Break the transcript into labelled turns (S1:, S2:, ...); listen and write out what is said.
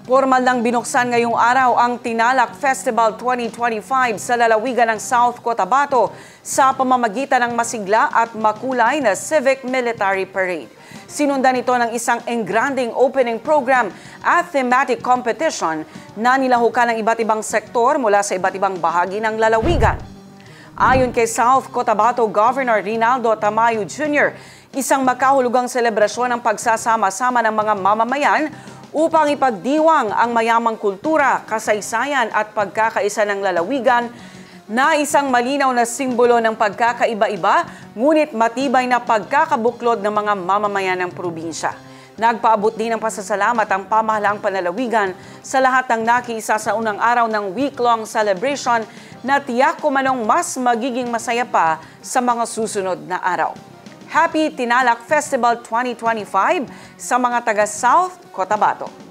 S1: Formal nang binuksan ngayong araw ang Tinalak Festival 2025 sa lalawigan ng South Cotabato sa pamamagitan ng masigla at makulay na Civic Military Parade. Sinundan ito ng isang engranding opening program at thematic competition na nilahukan ng iba't ibang sektor mula sa iba't ibang bahagi ng lalawigan. Ayon kay South Cotabato Governor Rinaldo Tamayo Jr., isang makahulugang selebrasyon ng pagsasama-sama ng mga mamamayan upang ipagdiwang ang mayamang kultura, kasaysayan at pagkakaisa ng lalawigan na isang malinaw na simbolo ng pagkakaiba-iba ngunit matibay na pagkakabuklod ng mga mamamayan ng probinsya. Nagpaabot din ng pasasalamat ang pamahalaang panlalawigan sa lahat ng nakiisa sa unang araw ng week-long celebration na tiyak ko manong mas magiging masaya pa sa mga susunod na araw. Happy Tinalak Festival 2025 sa mga taga South Cotabato.